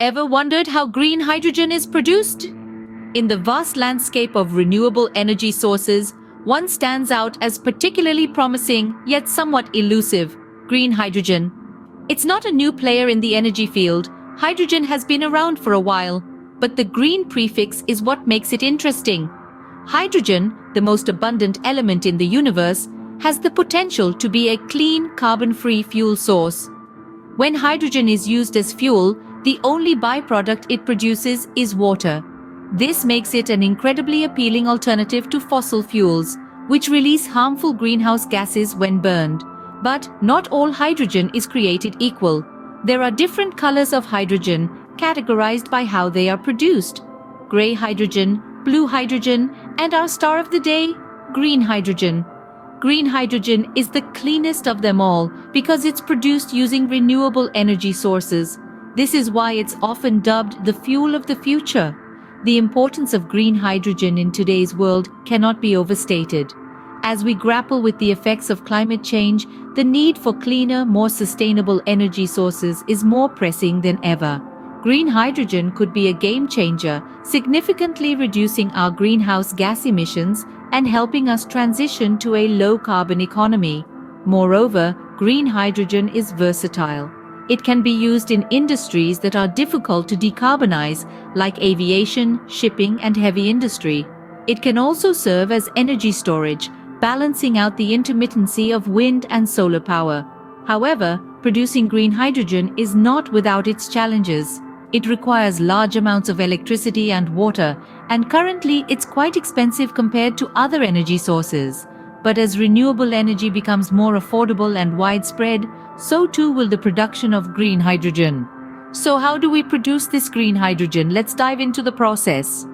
Ever wondered how green hydrogen is produced? In the vast landscape of renewable energy sources, one stands out as particularly promising yet somewhat elusive: green hydrogen. It's not a new player in the energy field. Hydrogen has been around for a while, but the green prefix is what makes it interesting. Hydrogen, the most abundant element in the universe, has the potential to be a clean, carbon-free fuel source. When hydrogen is used as fuel, the only byproduct it produces is water. This makes it an incredibly appealing alternative to fossil fuels, which release harmful greenhouse gases when burned. But not all hydrogen is created equal. There are different colors of hydrogen, categorized by how they are produced: gray hydrogen, blue hydrogen, and our star of the day, green hydrogen. Green hydrogen is the cleanest of them all because it's produced using renewable energy sources. This is why it's often dubbed the fuel of the future. The importance of green hydrogen in today's world cannot be overstated. As we grapple with the effects of climate change, the need for cleaner, more sustainable energy sources is more pressing than ever. Green hydrogen could be a game changer, significantly reducing our greenhouse gas emissions and helping us transition to a low-carbon economy. Moreover, green hydrogen is versatile. It can be used in industries that are difficult to decarbonize, like aviation, shipping, and heavy industry. It can also serve as energy storage, balancing out the intermittency of wind and solar power. However, producing green hydrogen is not without its challenges. It requires large amounts of electricity and water, and currently it's quite expensive compared to other energy sources. But as renewable energy becomes more affordable and widespread, so too will the production of green hydrogen. So how do we produce this green hydrogen? Let's dive into the process.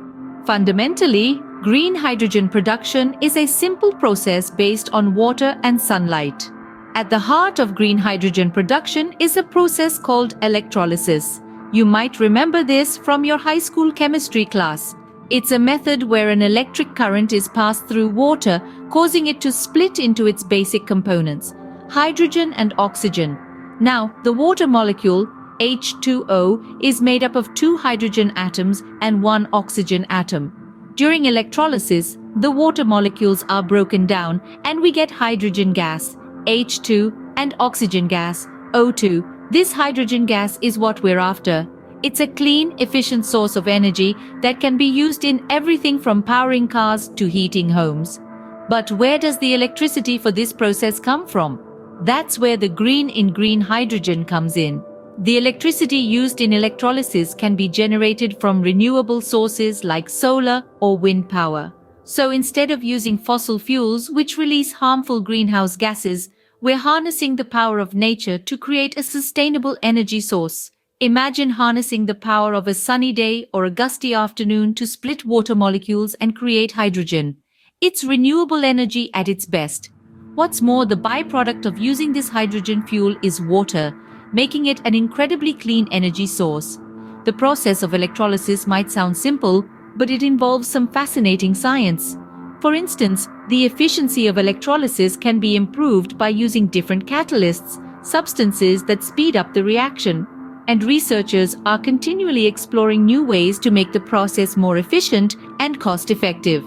Fundamentally, green hydrogen production is a simple process based on water and sunlight. At the heart of green hydrogen production is a process called electrolysis. You might remember this from your high school chemistry class. It's a method where an electric current is passed through water, causing it to split into its basic components: hydrogen and oxygen. Now, the water molecule, H2O, is made up of 2 hydrogen atoms and 1 oxygen atom. During electrolysis, the water molecules are broken down and we get hydrogen gas, H2, and oxygen gas, O2. This hydrogen gas is what we're after. It's a clean, efficient source of energy that can be used in everything from powering cars to heating homes. But where does the electricity for this process come from? That's where the green in green hydrogen comes in. The electricity used in electrolysis can be generated from renewable sources like solar or wind power. So instead of using fossil fuels which release harmful greenhouse gases, we're harnessing the power of nature to create a sustainable energy source. Imagine harnessing the power of a sunny day or a gusty afternoon to split water molecules and create hydrogen. It's renewable energy at its best. What's more, the byproduct of using this hydrogen fuel is water, making it an incredibly clean energy source. The process of electrolysis might sound simple, but it involves some fascinating science. For instance, the efficiency of electrolysis can be improved by using different catalysts, substances that speed up the reaction. And researchers are continually exploring new ways to make the process more efficient and cost-effective.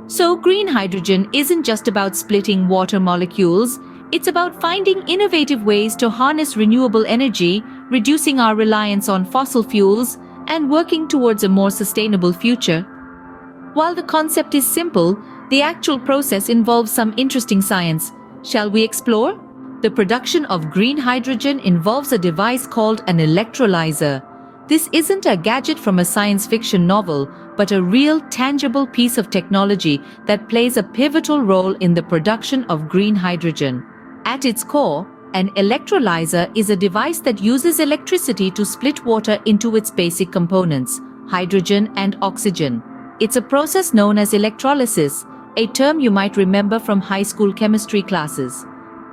So green hydrogen isn't just about splitting water molecules, it's about finding innovative ways to harness renewable energy, reducing our reliance on fossil fuels, and working towards a more sustainable future. While the concept is simple, the actual process involves some interesting science. Shall we explore? The production of green hydrogen involves a device called an electrolyzer. This isn't a gadget from a science fiction novel, but a real, tangible piece of technology that plays a pivotal role in the production of green hydrogen. At its core, an electrolyzer is a device that uses electricity to split water into its basic components, hydrogen and oxygen. It's a process known as electrolysis, a term you might remember from high school chemistry classes.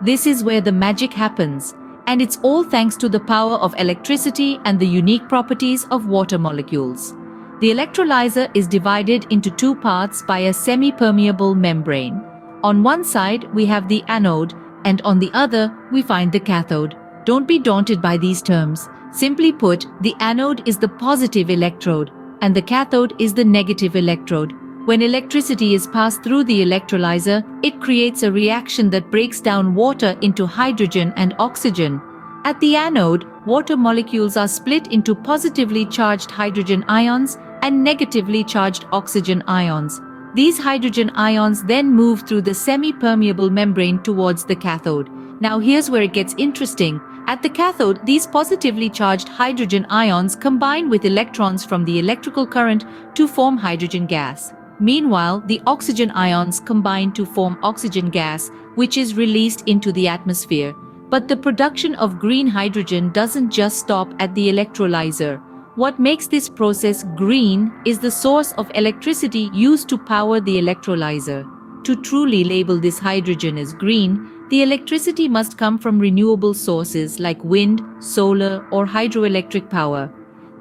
This is where the magic happens, and it's all thanks to the power of electricity and the unique properties of water molecules. The electrolyzer is divided into 2 parts by a semi-permeable membrane. On one side, we have the anode, and on the other, we find the cathode. Don't be daunted by these terms. Simply put, the anode is the positive electrode, and the cathode is the negative electrode. When electricity is passed through the electrolyzer, it creates a reaction that breaks down water into hydrogen and oxygen. At the anode, water molecules are split into positively charged hydrogen ions and negatively charged oxygen ions. These hydrogen ions then move through the semi-permeable membrane towards the cathode. Now here's where it gets interesting. At the cathode, these positively charged hydrogen ions combine with electrons from the electrical current to form hydrogen gas. Meanwhile, the oxygen ions combine to form oxygen gas, which is released into the atmosphere. But the production of green hydrogen doesn't just stop at the electrolyzer. What makes this process green is the source of electricity used to power the electrolyzer. To truly label this hydrogen as green, the electricity must come from renewable sources like wind, solar, or hydroelectric power.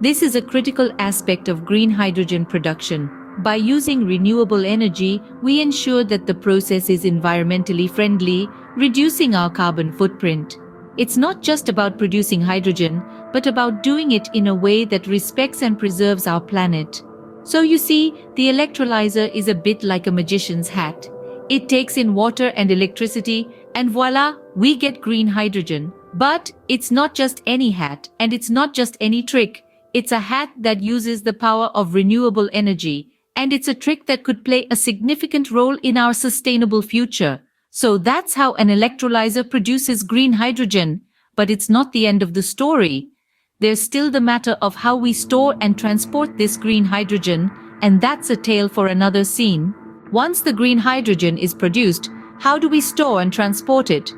This is a critical aspect of green hydrogen production. By using renewable energy, we ensure that the process is environmentally friendly, reducing our carbon footprint. It's not just about producing hydrogen, but about doing it in a way that respects and preserves our planet. So you see, the electrolyzer is a bit like a magician's hat. It takes in water and electricity, and voila, we get green hydrogen. But it's not just any hat, and it's not just any trick. It's a hat that uses the power of renewable energy, and it's a trick that could play a significant role in our sustainable future. So that's how an electrolyzer produces green hydrogen. But it's not the end of the story. There's still the matter of how we store and transport this green hydrogen, and that's a tale for another scene. Once the green hydrogen is produced, how do we store and transport it?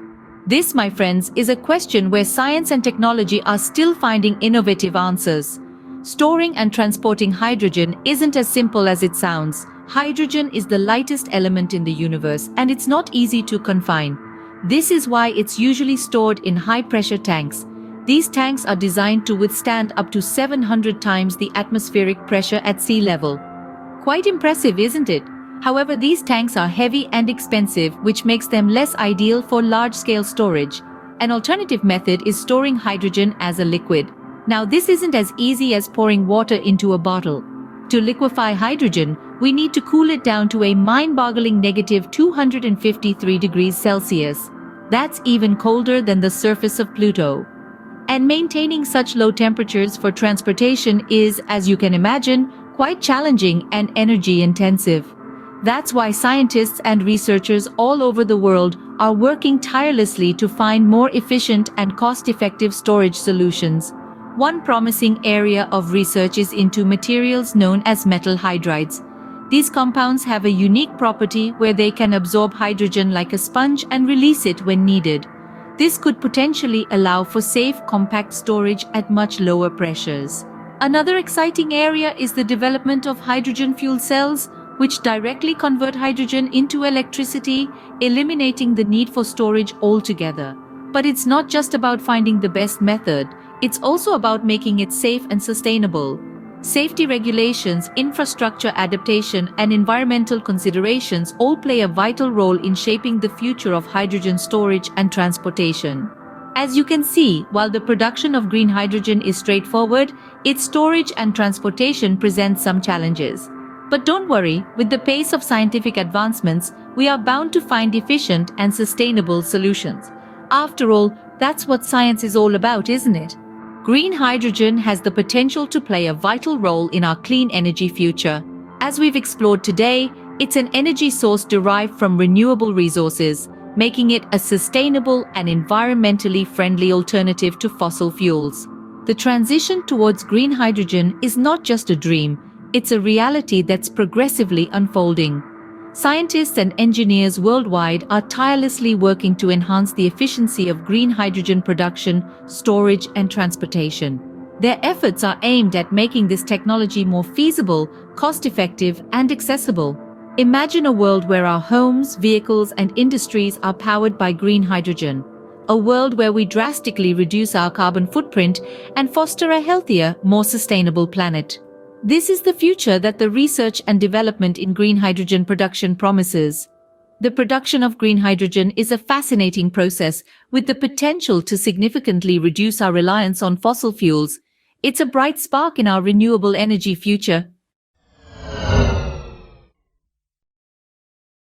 This, my friends, is a question where science and technology are still finding innovative answers. Storing and transporting hydrogen isn't as simple as it sounds. Hydrogen is the lightest element in the universe, and it's not easy to confine. This is why it's usually stored in high-pressure tanks. These tanks are designed to withstand up to 700 times the atmospheric pressure at sea level. Quite impressive, isn't it? However, these tanks are heavy and expensive, which makes them less ideal for large-scale storage. An alternative method is storing hydrogen as a liquid. Now, this isn't as easy as pouring water into a bottle. To liquefy hydrogen, we need to cool it down to a mind-boggling negative 253 degrees Celsius. That's even colder than the surface of Pluto. And maintaining such low temperatures for transportation is, as you can imagine, quite challenging and energy-intensive. That's why scientists and researchers all over the world are working tirelessly to find more efficient and cost-effective storage solutions. One promising area of research is into materials known as metal hydrides. These compounds have a unique property where they can absorb hydrogen like a sponge and release it when needed. This could potentially allow for safe, compact storage at much lower pressures. Another exciting area is the development of hydrogen fuel cells, which directly convert hydrogen into electricity, eliminating the need for storage altogether. But it's not just about finding the best method. It's also about making it safe and sustainable. Safety regulations, infrastructure adaptation, and environmental considerations all play a vital role in shaping the future of hydrogen storage and transportation. As you can see, while the production of green hydrogen is straightforward, its storage and transportation present some challenges. But don't worry, with the pace of scientific advancements, we are bound to find efficient and sustainable solutions. After all, that's what science is all about, isn't it? Green hydrogen has the potential to play a vital role in our clean energy future. As we've explored today, it's an energy source derived from renewable resources, making it a sustainable and environmentally friendly alternative to fossil fuels. The transition towards green hydrogen is not just a dream, it's a reality that's progressively unfolding. Scientists and engineers worldwide are tirelessly working to enhance the efficiency of green hydrogen production, storage, and transportation. Their efforts are aimed at making this technology more feasible, cost-effective, and accessible. Imagine a world where our homes, vehicles, and industries are powered by green hydrogen. A world where we drastically reduce our carbon footprint and foster a healthier, more sustainable planet. This is the future that the research and development in green hydrogen production promises. The production of green hydrogen is a fascinating process with the potential to significantly reduce our reliance on fossil fuels. It's a bright spark in our renewable energy future.